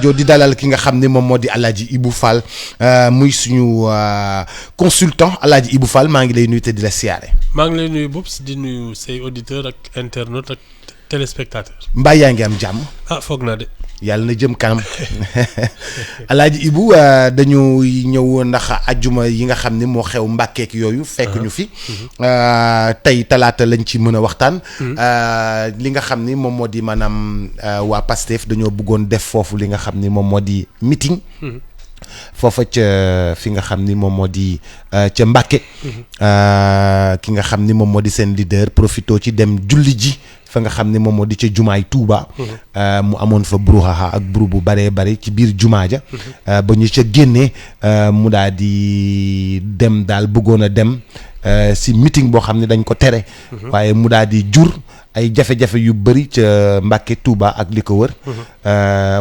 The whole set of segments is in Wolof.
rajo di dalal ki nga xam ni moom moo di Alaaji Ibou Fall muy suñu consultant Alaaji Ibou Fall maa ngi lay nuyu te di la siyaare. maa ngi lay nuyu Boubs di nuyu say auditeurs ak internautes ak téléspectateurs. mbaa yaa ngi am jàmm. foog naa de. yàlla na jëm kanam Alaaji Ibou dañu ñëw ndax ajjuma yi nga xam ni moo xew mbàkkeek yooyu fekk ñu fi tey talaata lañ ci mën a waxtaan li nga xam ni moom moo di maanaam waa Pastef dañoo bëggoon def foofu li nga xam ni moom moo di meeting foofa ca fi nga xam ni moom moo di ca Mbàkke ki nga xam ni moom moo di seen leader profito ci dem julli ji fa nga xam ne moom moo di ca jumaay Touba. mu amoon fa brouhaha ak brou bu baree bare ci biir jumaa ja ba ñu ca génnee mu daal di dem daal bëggoon a dem si meeting boo xam ne dañ ko tere waaye mu daal di jur ay jafe-jafe yu bëri ca Mbàkke Touba ak li ko wër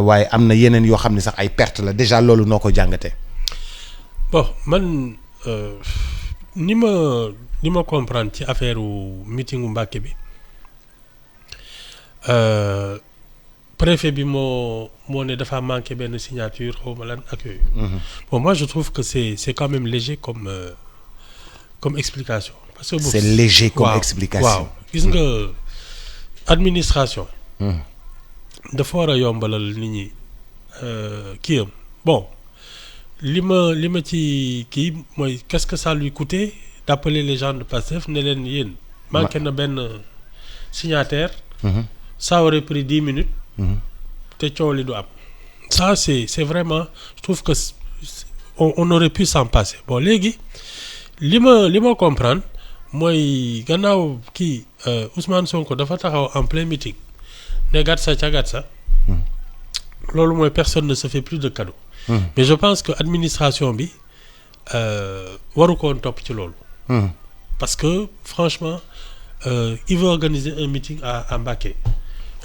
waaye am na yeneen yoo xam ne sax ay perte la déjà loolu noo ko jàngatee. bon man ni ma comprendre ci affaire meetingu Mbàkke bi préfet bi moo ne dafa manqué benn signature xaw ma lan ak yooyu. Bon moi je trouve que c'est quand même léger comme explication. Parce que c'est léger comme explication. waaw gis nga administration. dafa war a yombalal nit ñi kii am bon li ma ci kii mooy qu'est-ce que ça lui coûtait d'appeler les gens de Pastef ne leen yéen. manqué na benn signataire. Ça aurait pris 10 minutes. te coow li du am. ça c'est vraiment je trouve que on aurait pu s'en passer bon léegi li ma comprendre mooy gannaaw kii Ousmane Sonko dafa taxaw en plein meeting ne gatsa ca gatsa. loolu mooy personne ne se fait plus de cadeau. mais je pense que administration bi waru koon topp ci loolu. parce que franchement il veut organiser un meeting à Mbacké.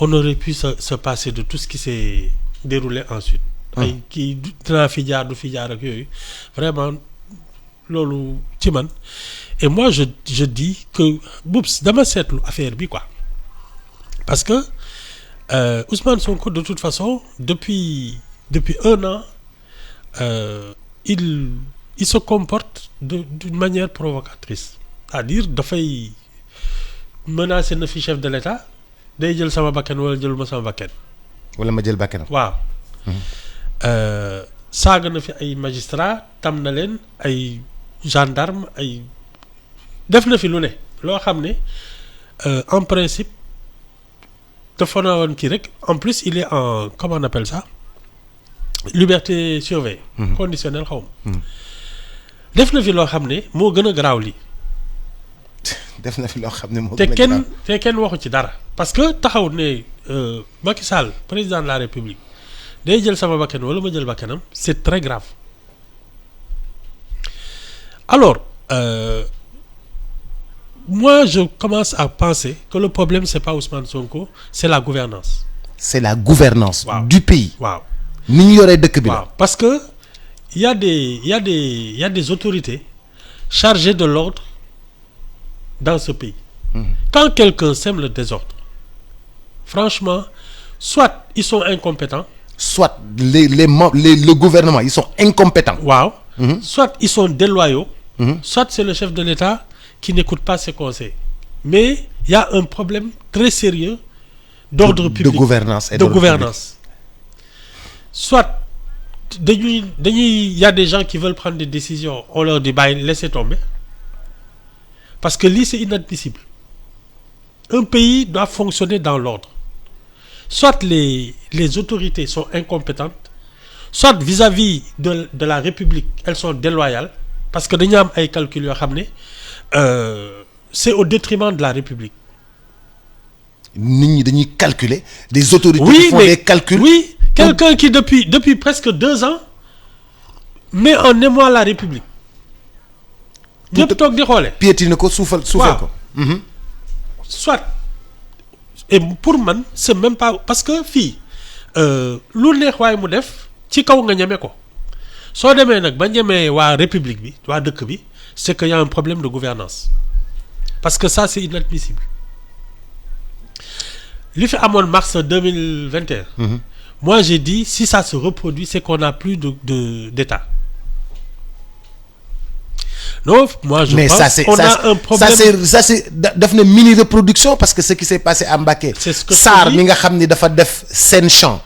On aurait pu se passer de tout ce qui s'est déroulé ensuite. ay kii dinaa fi jaar du fi jaar ak yooyu vraiment loolu ci man et moi je dis que Boubs dama seetlu affaire bi quoi parce que Ousmane Sonko de toute façon depuis 1 an il se comporte d'une manière provocatrice c'est-à-dire dafay menacer na fi chef de l'État day jël sama bakkan wala jëluma sama bakkan. wala ma jël bakkanam. waaw. saaga na fi ay magistrat tam na leen ay gendarme ay def na fi lu ne loo xam ne en principe dafa na woon kii rek en plus il est en comment on appelle ça liberté surveillée. conditionnelle xaw ma. def na fi loo xam ne moo gën a garaaw lii. def na fi loo xam ne moo gën a garaaw te kenn waxu ci dara. parce que taxaw ne Macky Sall président de la République day jël sama bakkan wala ma jël bakkanam c'est très grave alors moi je commence à penser que le problème c'est pas Ousmane Sonko c'est la gouvernance c'est la gouvernance du pays. waaw ni ñu yoree dëkk bi la. parce que il y a des autorités chargées de l'ordre dans ce pays. Quand quelqu'un sème le désordre franchement soit ils sont incompétents. soit le gouvernement ils sont incompétents. waaw. Soit ils sont déloyaux. Soit c'est le chef de l'État qui n'écoute pas ses conseils. Mais il y a un problème très sérieux d'ordre public. De gouvernance et de gouvernance. Soit il y a des gens qui veulent prendre des décisions on leur dit bàyyi laissez tomber parce que lii c'est inadmissible. Un pays doit fonctionner dans l'ordre. Soit les autorités sont incompétentes, soit vis-à-vis de la République, elles sont déloyales, parce que dañu am ay calculs yoo xam ne c'est au détriment de la République. nit ñi dañuy calculer des autorités oui, qui font des calculs. Oui, quelqu'un qui depuis presque 2 ans met en émoi la République. ñëpp toog di xoole. piétiner ko suufal ko. Soit et pour man c'est même pas parce que fii lu neex waaye mu def ci kaw nga ñeme ko soo demee nag ba ñemee waa République bi waa dëkk bi c'est que y a un problème de gouvernance parce que ça c'est inadmissible li fi amoon mars 2021. moi j'ai dit si ça se reproduit c'est qu'on n'a plus d'État. Non, moi je pense qu'on a un problème. ça c'est daf na mini reproduction parce que ce qui s'est passé à Mbacké. C'est ce que Sarr mi nga xam ni dafa def seen champ.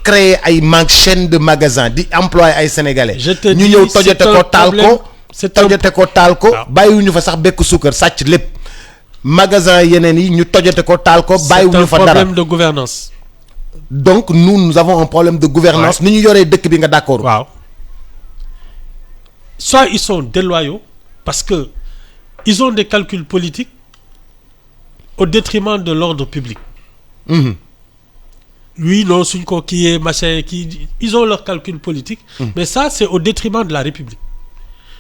Créer ay chaîne de magasins di employer ay sénégalais. ñu ñëw tojate ko taal ko bàyyiwuñu fa sax bekk suukar sàcc lépp. magasin yeneen yi ñu tojate ko taal ko bàyyiwuñu fa dara. C'est un problème de gouvernance. Donc nous avons un problème de gouvernance ni ñu yoree dëkk bi nga d'accord. waaw soit ils sont déloyaux parce que ils ont des calculs politiques au détriment de l'ordre public. Oui, non, suñ ko kii machin kii ils ont leurs calculs politiques. Mais ça c'est au détriment de la République.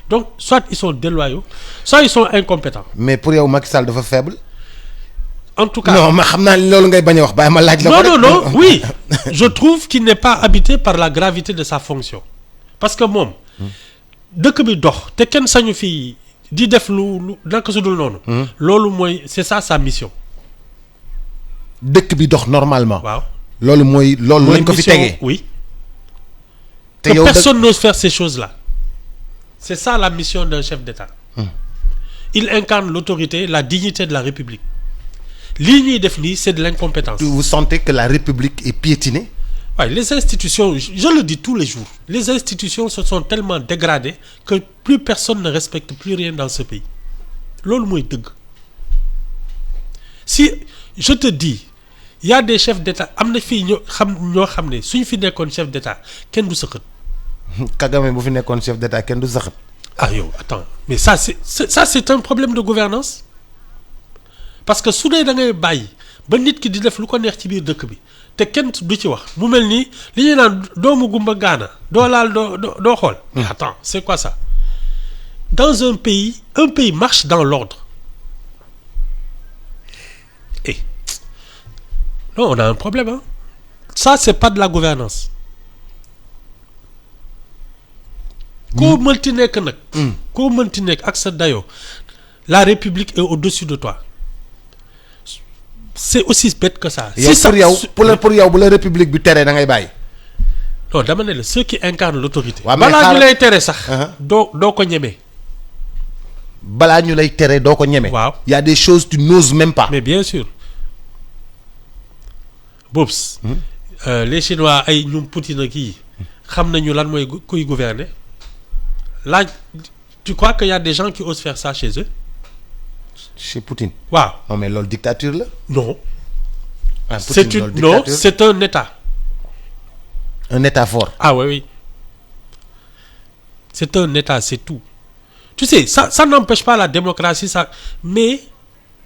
Donc soit ils sont déloyaux soit ils sont incompétents. Mais pour yow Macky Sall dafa faible. En tout cas non ma xam naa loolu ngay bañ a wax bàyyi ma laaj la ko non oui je trouve qu'il n'est pas habité par la gravité de sa fonction parce que moom dëkk bi dox te kenn sañu fi di def lu naka su dul noonu. loolu mooy c'est ça sa mission. dëkk bi dox normalement. waaw loolu lañ ko fi tegee. oui. te yow personne n'ose faire ces choses-là. C'est ça la mission d'un chef d'État. Il incarne l'autorité, la dignité de la République. Lii ñuy def nii c'est de l'incompétence. Vous sentez que la République est piétinée? Ouais, les institutions, je le dis tous les jours, les institutions se sont tellement dégradées que plus personne ne respecte plus rien dans ce pays. Loolu mooy dëgg. Si je te dis, il y a des chefs d'État am na fii ñoo xam ne suñ fi nekkoon chef d'État kenn du sëqat. Kagame bu fi nekkoon chef d'État kenn du sëqat. Ah yow attends mais ça c'est un problème de gouvernance parce que su dee da ngay bàyyi ba nit ki di def lu ko neex ci biir dëkk bi te kenn du ci wax mu mel ni li ñuy naan doomu gumba gaana doo laal doo xool. Mais attends c'est quoi ça? Dans un pays marche dans l'ordre. Et non on a un problème hein. Ça c'est pas de la gouvernance. Koo mënti nekk nag. Koo mënti nekk ak sa dayoo la République est au-dessus de toi. C'est aussi bête que ça. Si ça pour yow bu la République bi tere da ngay bàyyi. Non dama ne la ceux qui incarnent l'autorité. waaw balaa ñu lay tere sax. doo ko ñeme. balaa ñu lay tere doo ko ñeme. waaw y a des choses tu n'oses même pas. Mais bien sûr. Bobs. Les Chinois ay ñum Poutine ak kii xam nañu lan mooy kuy gouverner. Là, tu crois qu'il y a des gens qui osent faire ça chez eux? Chez Poutine. Waaw. Non mais loolu dictature la. Non. Ah, Poutine, non, c'est un État. Un État fort. Ah oui. C'est un État, c'est tout. Tu sais, ça n'empêche pas la démocratie, ça, mais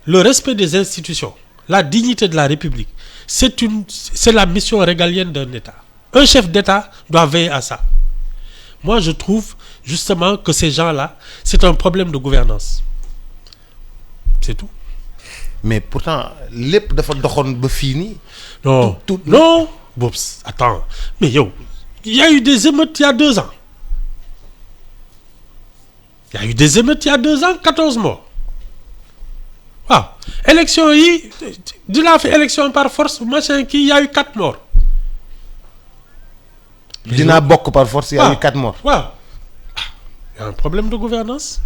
le respect des institutions, la dignité de la République, c'est la mission régalienne d'un État. Un chef d'État doit veiller à ça. Moi, je trouve justement que ces gens-là, c'est un problème de gouvernance. C'est tout. Mais pourtant, lépp dafa doxoon ba fii nii. Non, non. Bobs, attends. Mais yo, il y a eu des émeutes il y a 2 ans. Il y a eu des émeutes il y a 2 ans, 14 morts. Waaw. Élection yi, dinaa fi élection par force, machin kii, il y a eu 4 morts. Dinaa bokk par force, il y a eu 4 morts. Waaw. Il y a un problème de gouvernance.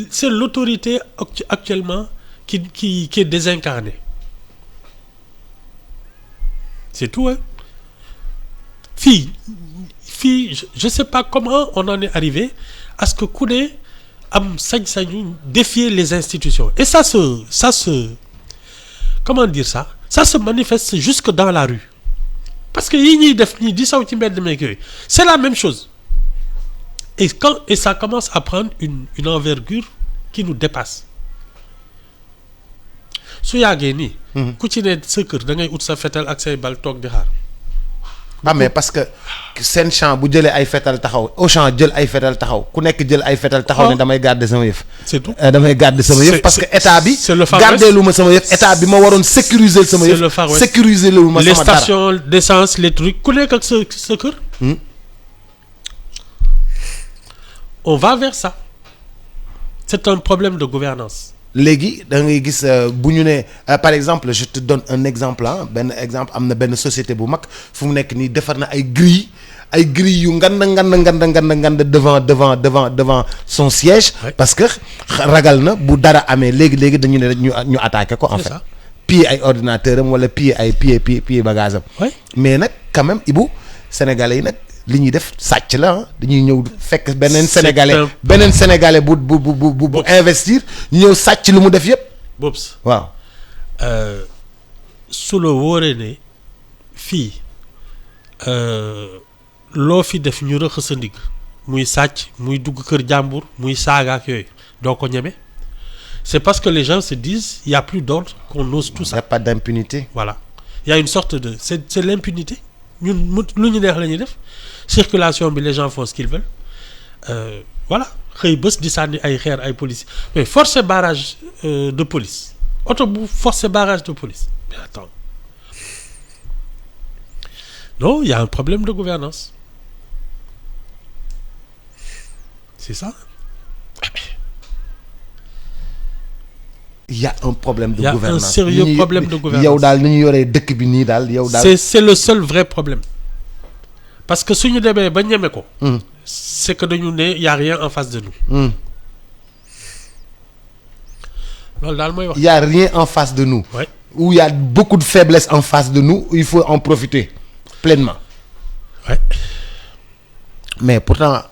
C'est l'autorité actuellement qui est désincarnée. C'est tout hein. Fii je sais pas comment on en est arrivé à ce que ku ne am sañ-sañu défier les institutions. Et ça se comment dire ça? Ça se manifeste jusque dans la rue. Parce que yi ñuy def nii di saw ci mbedd meek yooyu c'est la même chose. Et ça commence à prendre une envergure qui nous dépasse. Su yàggee nii. Ku ci ne sa kër da ngay ut sa fetal ak say bal toog di xaar. Ah mais parce que seen champ bu jëlee ay fetal taxaw au champ jël ay fetal taxaw ku nekk jël ay fetal taxaw ne damay garder sama yëf. C'est tout. Damay garder sama yëf parce que état bi. c'est le Far West. garder lu ma sama yëf état bi ma waroon sécuriser sama yëf. C'est le Far West. sécuriser lu ma sama dara. Les stations d'essence les trucs ku nekk ak sa kër. On va vers ça. C'est un problème de gouvernance. léegi da ngay gis bu ñu ne par exemple je te donne un exemple benn exemple am na benn société bu mag fu mu nekk nii defar na ay grilles yu ngand devant son siège. Parce que ragal na bu dara amee léegi dañu ne ñu attaqué ko en fait. Piller ay ordinateur am wala piller ay piller bagage am. Mais nag quand même Ibou sénégalais yi nag li ñuy def sàcc la dañuy ñëw fekk beneen sénégalais bu investir ñu ñëw sàcc lu mu def yëpp. Bobs waaw. su la wóoree ne fii loo fi def ñu rëq sa ndigg muy sàcc muy dugg kër jàmbur muy saaga ak yooyu doo ko ñeme. C'est parce que les gens se disent il y a plus d'ordre qu'on ose tout ça. Il y a pas d'impunité. Voilà, il y a une sorte de c'est l'impunité. ñun lu ñu neex la ñuy def circulation bi les gens font ce qu'ils veulent voilà xëy bés di sànni ay xeer ay police mais forcer barrage de police oto bu forcer barrage de police mais attends non il y a un problème de gouvernance c'est ça. Il y a un problème de gouvernance. Il y a un sérieux problème de gouvernance. yow daal ni ñu yoree dëkk bi nii daal yow daal. c'est le seul vrai problème parce que suñu demee ba ñeme ko. c'est que dañu ne y a rien en face de nous. loolu daal mooy wax. Y a rien en face de nous. Ouais. Où il y a beaucoup de faiblesses en face de nous il faut en profiter pleinement. Ouais. Mais pourtant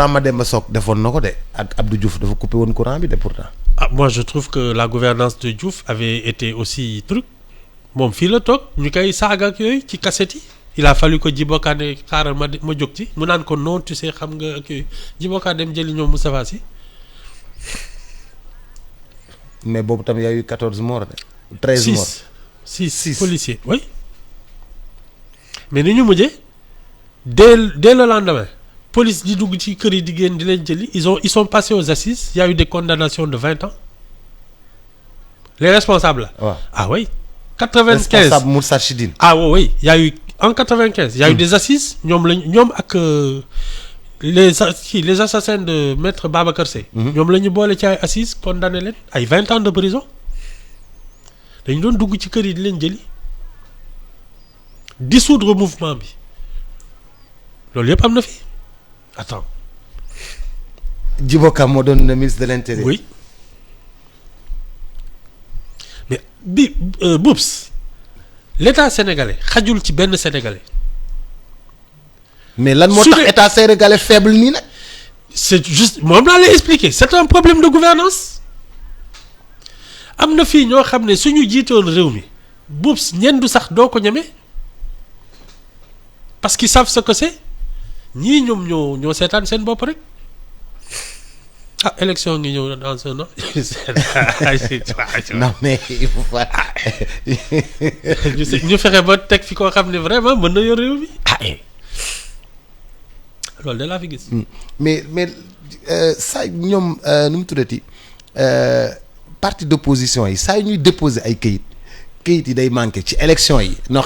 Mademba Sock defoon na ko de ak Abdou Diouf dafa coupé woon courant bi de pourtant. Ah, moi je trouve que la gouvernance de Diouf avait été aussi truc moom fii la toog ñu koy saaga ak yooyu ci cassette yi il a fallu que Djibo Kane xaaral ma jóg ci mu naan ko non tu sais xam nga ak yooyu Djibo Kane dem jëli ñoom Moustapha Sy. Mais boobu tam y a eu 14 morts de 13 morts. 6 policiers oui mais ni ñu mujjee dès le lendemain police di dugg ci kër yi di génn di leen jëli ils sont passés aux assises il y a eu des condamnations de 20 ans les responsables là. Ouais. Ah oui 95 responsable Moustarchidine. Ah oui il y a eu en 95 il y a eu des assises ñoom ak les assassins de maître Babacar Seye. ñoom la ñu boole ci ay assises condamné leen ay 20 ans de prison dañu doon dugg ci kër yi di leen jëli dissoudre mouvement bi loolu yëpp am na fi attends. Djibo Ka moo doon le ministre de l'Intérieur. Oui mais Boubs l'état sénégalais xajul ci benn sénégalais. Mais lan moo tax état sénégalais faible nii nag. C'est juste moom laa lay expliquer c'est un problème de gouvernance am na fii ñoo xam ne suñu jiitoon réew mi Boubs ñenn sax doo ko ñeme parce qu'ils savent ce que c'est ñii ñoom ñoo seetaan seen bopp rek ah élection ngi ñëw dans un an. Non mais ñu fexe ba teg fi koo xam ne vraiment mën na yor réew mi loolu de laa fi gis. mais saa ñoom nu mu tuddati parti d'opposition yi saa ñuy déposer ay kayit yi day manqué ci élection yi. non